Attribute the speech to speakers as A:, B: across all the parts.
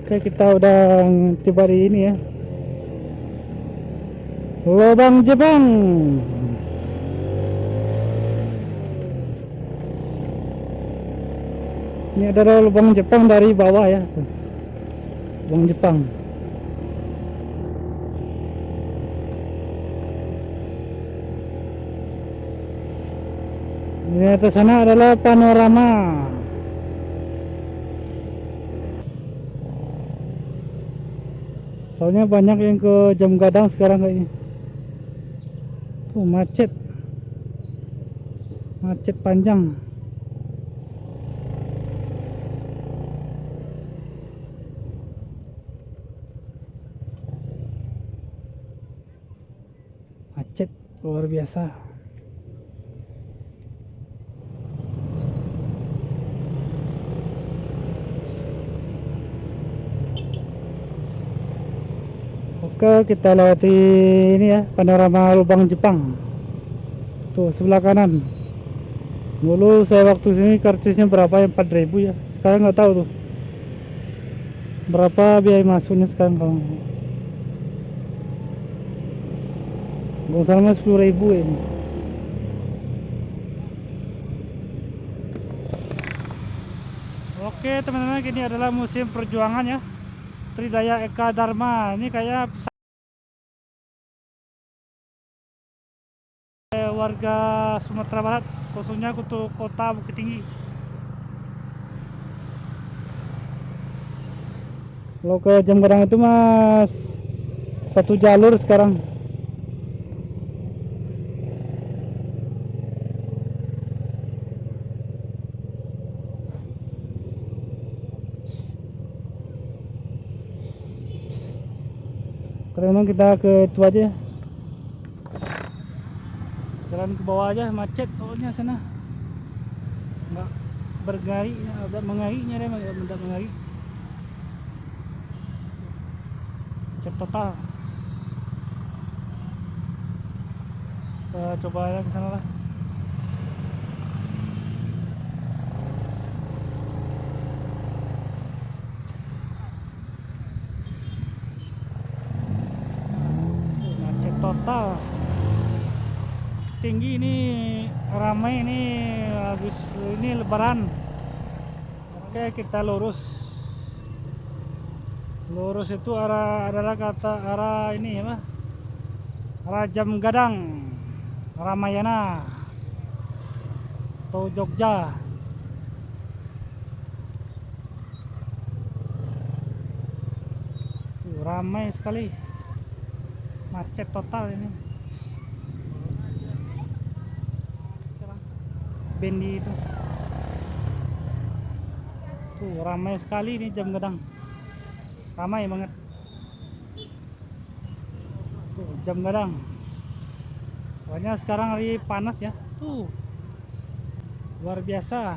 A: Oke, kita udah tiba di ini ya, Lubang Jepang. Ini adalah lubang Jepang dari bawah ya, lubang Jepang. Ini atas sana adalah panorama. Soalnya banyak yang ke Jam Gadang sekarang kayaknya. Tuh macet, macet panjang. Macet luar biasa. Oke, kita lewati ini ya, panorama lubang Jepang. Tuh sebelah kanan. Dulu saya waktu sini karcisnya berapa ya, 4.000 ya. Sekarang nggak tahu tuh berapa biaya masuknya sekarang. Kalau nggak salah 10.000 ini. Oke teman-teman, ini adalah museum perjuangan ya, Tridaya Eka Dharma. Ini kayak warga Sumatera Barat, khususnya untuk kota Bukit Tinggi. Kalau ke Jam Gadang itu mas satu jalur sekarang. Karena kita ke itu aja ya. Jalan ke bawah aja, macet soalnya sana. Nggak bergari, ada mengarinya deh, tidak mengari. Macet total. Kita coba aja ke sana lah. Macet total. Tinggi ini, ramai ini, habis ini lebaran. Oke, kita lurus itu adalah kata arah ini ya, arah Jam Gadang, Ramayana atau Jogja. Tuh, ramai sekali, macet total ini. Bendi itu tuh ramai sekali ini Jam Gadang, ramai banget tuh Jam Gadang. Soalnya sekarang lagi panas ya, tuh luar biasa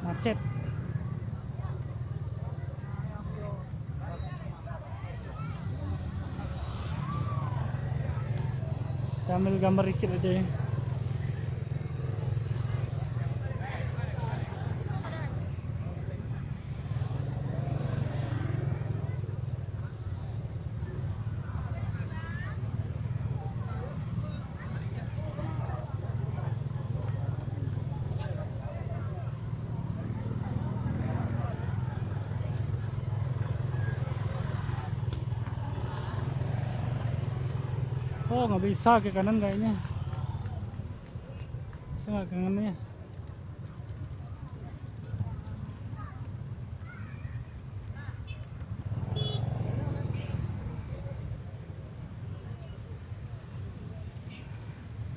A: macet. Kita ambil gambar dikit aja ya. Oh nggak bisa ke kanan kayaknya, bisa nggak ke kanannya?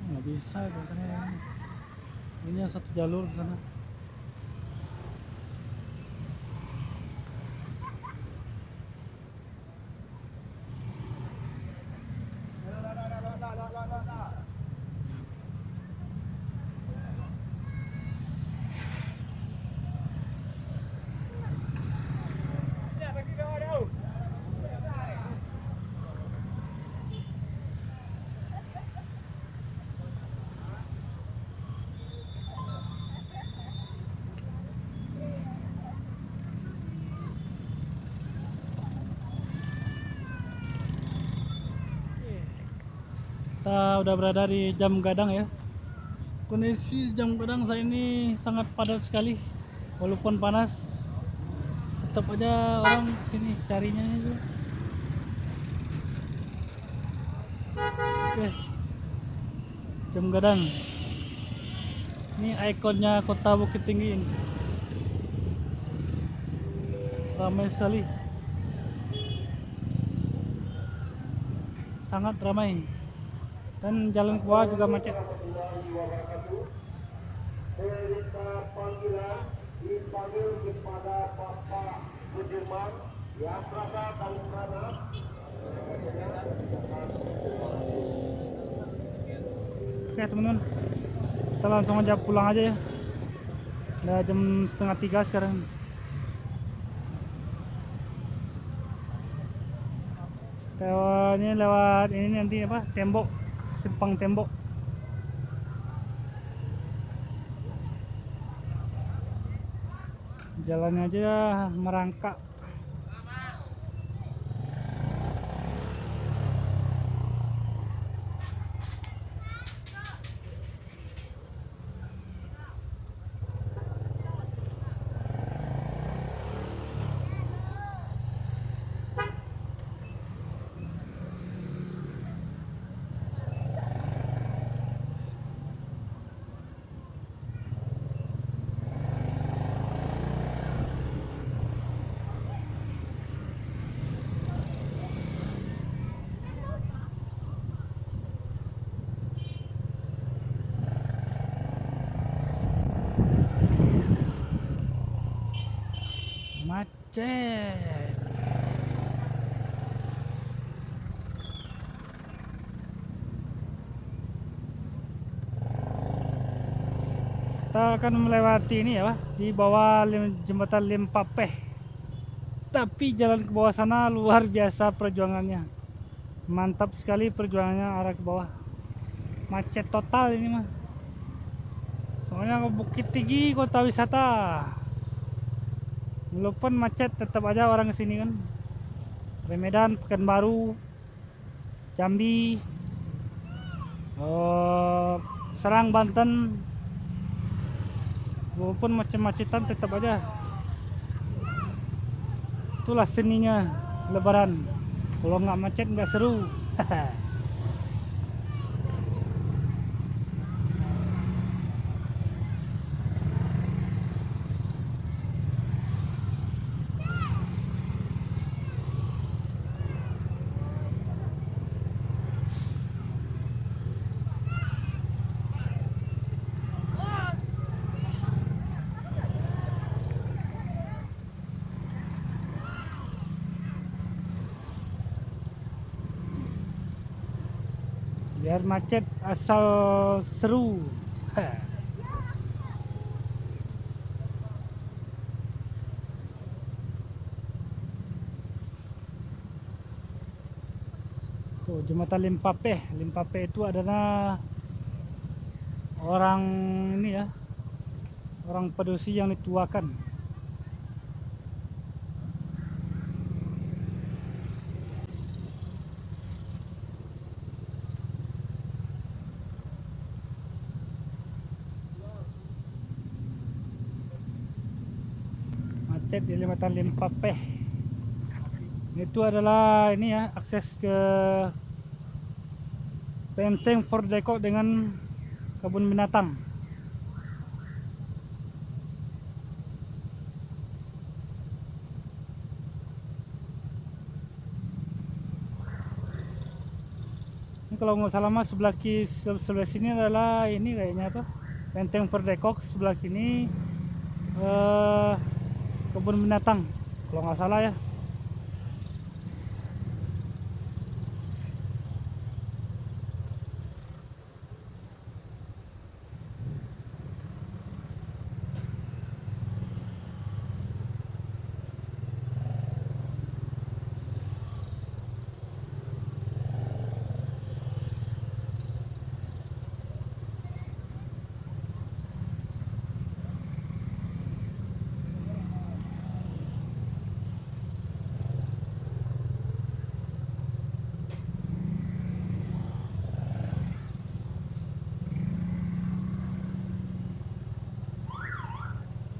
A: Nggak bisa ke sana, ini satu jalur ke sana. Kita udah berada di Jam Gadang ya. Kondisi Jam Gadang saat ini sangat padat sekali. Walaupun panas, tetap aja orang sini carinya itu. Oke, Jam Gadang. Ini ikonnya kota Bukit Tinggi ini. Ramai sekali. Sangat ramai. Dan jalan ke bawah juga macet.
B: Perintah panggilan dipanggil kepada Bapak Sudirman yang berada dari mana?
A: Oke teman-teman, kita langsung aja pulang aja ya. Udah jam 2:30 sekarang. Ini lewat ini nanti apa? Tembok, simpang tembok. Jalannya aja merangkak. Macet. Kita akan melewati ini ya, di bawah jembatan Limpapeh. Tapi jalan ke bawah sana luar biasa perjuangannya. Mantap sekali perjuangannya arah ke bawah. Macet total ini mah. Soalnya ke Bukit Tinggi kota wisata. Walaupun macet tetap aja orang kesini kan. Dari Medan, Pekanbaru, Jambi, Serang, Banten. Walaupun macet-macetan tetap aja. Itulah seninya Lebaran. Kalau nggak macet nggak seru. Biar macet asal seru. Tuh jembatan Limpapeh. Limpapeh itu adalah orang ini ya, orang pedusi yang dituakan. Macet di jembatan Limpapeh. Itu adalah ini ya, akses ke Benteng Fort Deko dengan kebun binatang. Ini kalau nggak salah mas sebelah sini adalah ini kayaknya apa? Benteng Fort Deko, sebelah kini kebun binatang. Kalau nggak salah ya.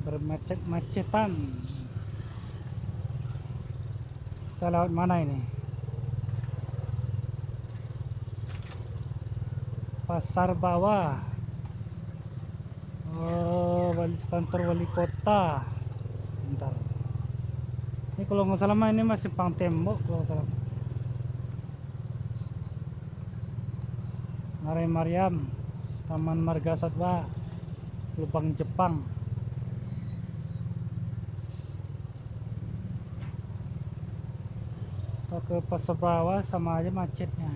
A: bermacet-macetan. Kita lewat mana ini? Pasar Bawah. Oh, kantor wali kota. Bentar. Ini kalau nggak salah mah ini masih Simpang Tembok kalau nggak salah. Ngarai Mariam, Taman Marga Satwa, Lubang Jepang. Kalau ke Pasar Bawah sama aja macetnya.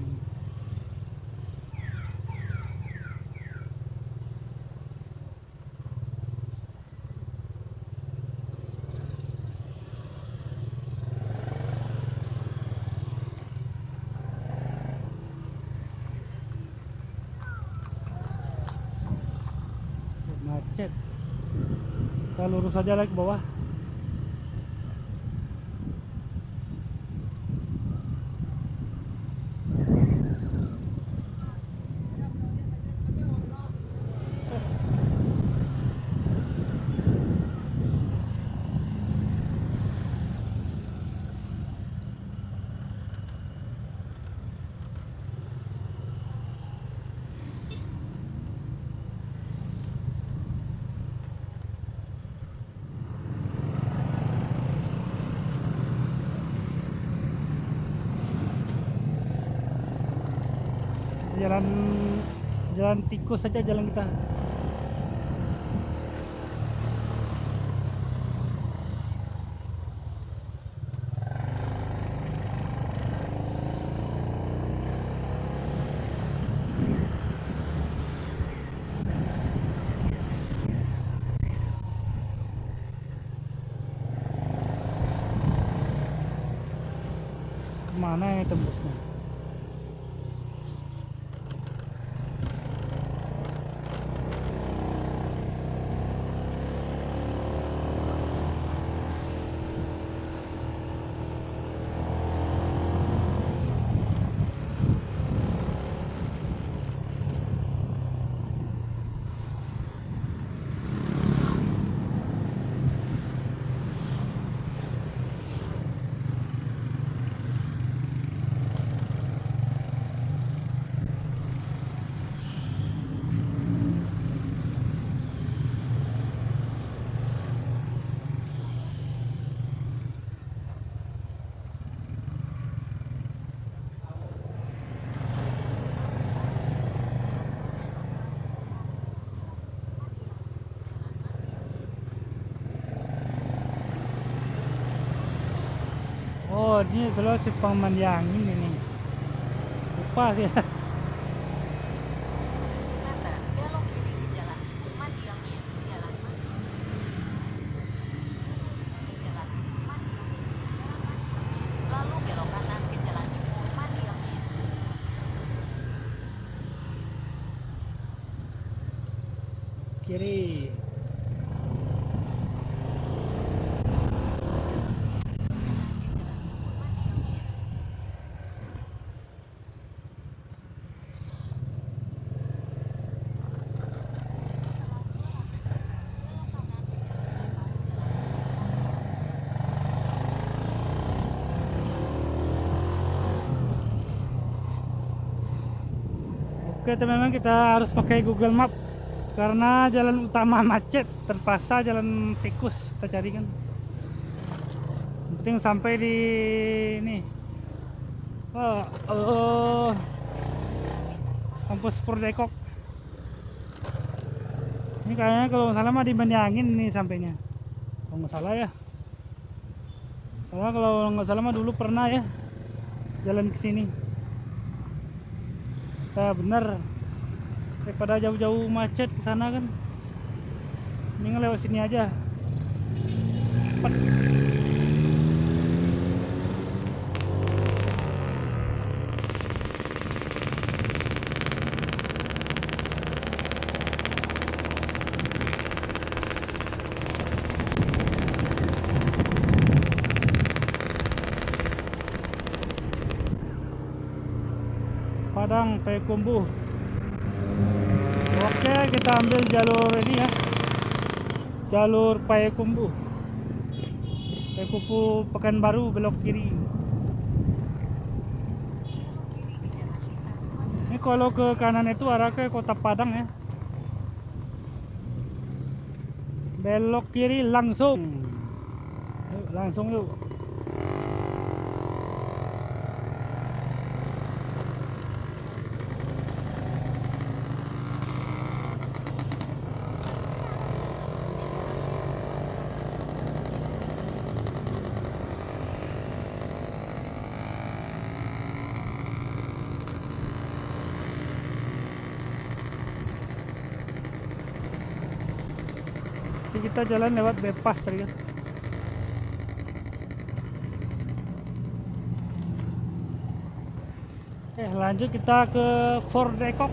A: Macet. Kita lurus aja lagi ke bawah. Jalan tikus saja jalan kita. Kemana ya tembusnya? Oh, ini selalu Simpang Mandiangin ini. Lupa sih.
C: Meter, belok kiri ke jalan Mandiangin, jalan Mandiangin, lalu belok kanan ke jalan Mandiangin.
A: Kiri. Oke teman-teman, kita harus pakai Google Map karena jalan utama macet, terpaksa jalan tikus kita cari kan. Yang penting sampai di ini. Kampus Purdekok. Ini kayaknya kalau nggak salah mah di Mandiangin ini sampainya. Kalau nggak salah ya. Soalnya kalau nggak salah mah dulu pernah ya jalan ke sini. Kita bener daripada jauh-jauh macet ke sana kan. Ini lewat sini aja. Cepet. Padang Payakumbuh. Oke, kita ambil jalur ini ya. jalur Payakumbuh, Pekanbaru, belok kiri. Ini kalau ke kanan itu arah ke Kota Padang ya. Belok kiri langsung. Yuk, langsung yuk. Jadi kita jalan lewat bypass tadi kan. Lanjut kita ke Fort Depok.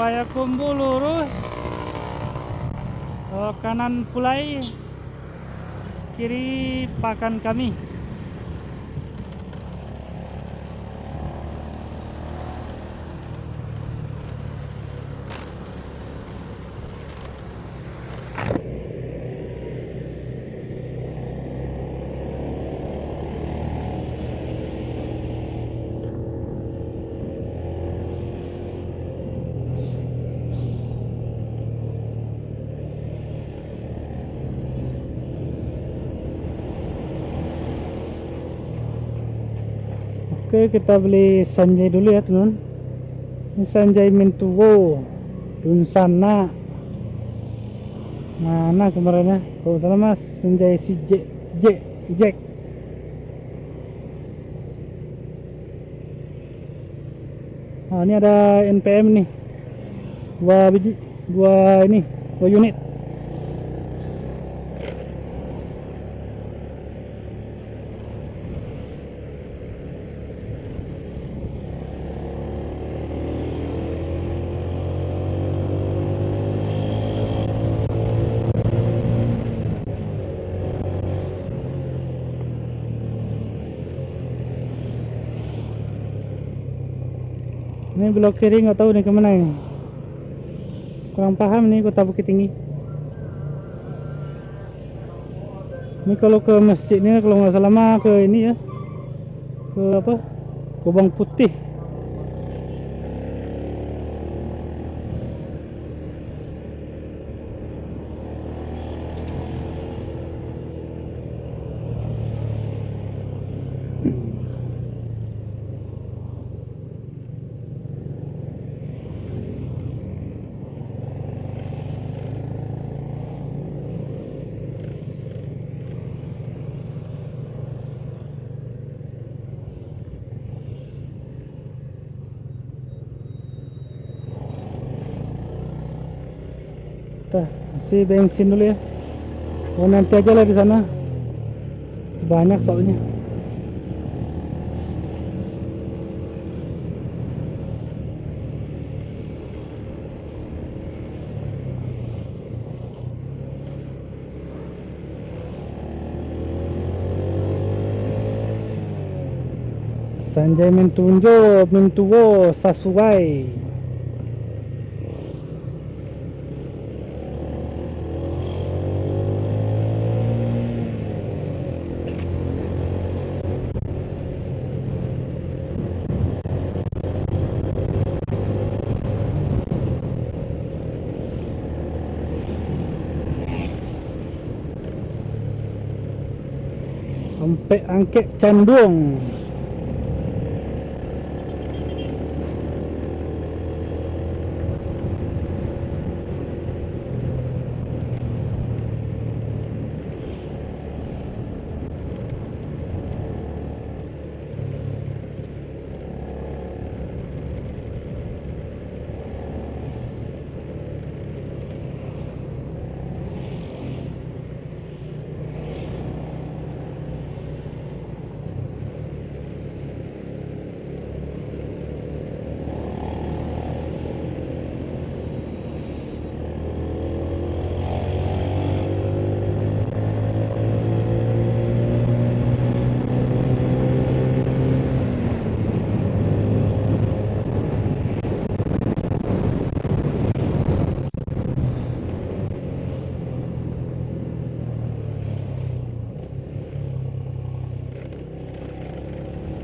A: Payakumbuh lurus, kanan Pulai, kiri Pakan Kami. Oke, kita beli Sanjay dulu ya teman. Ini Sanjay Mintuwo Dunsana. Mana kemarinnya? Kalau salah mas Sanjay si Jack. Nah, ini ada NPM nih. 2 biji, 2 unit. Ini belok kiri nggak tahu nih kemana ini. Kurang paham nih Kota Bukit Tinggi. Ini kalau ke masjid ini kalau nggak salah mah ke ini ya. Ke apa? Kubang Putih. Kita isi bensin dulu ya. Oh, nanti aja lah di sana. Sebanyak soalnya. Sanjay Mintuwo Sasuai. Sampai Angkek Candung.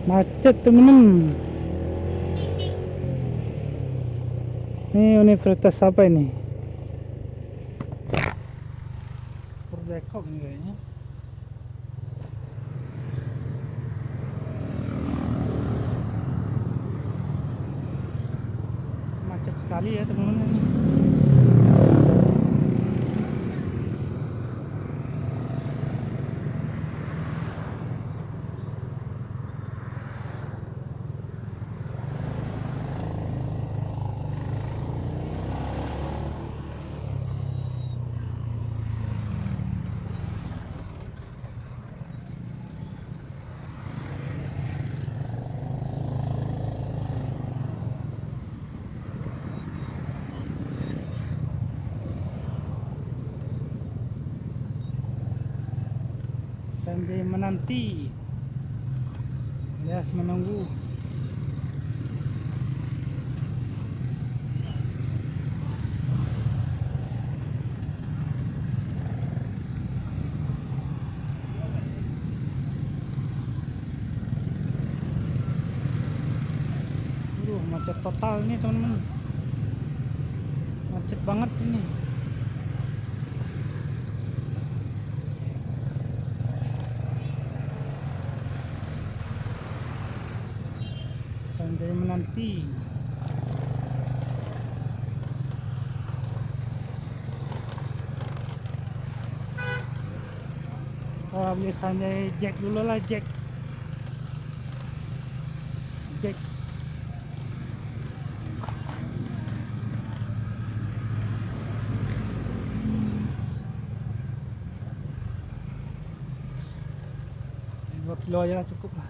A: Macet temen. Ini universitas apa ini? Purdekok ini kayaknya. Macet sekali ya teman-teman ini. Sambil menanti alias menunggu. Macet total ini teman-teman, macet banget ini. Sambil menanti. Kita beli Sanjay Jack dulu lah, Jack. Buat kilo aja cukup lah.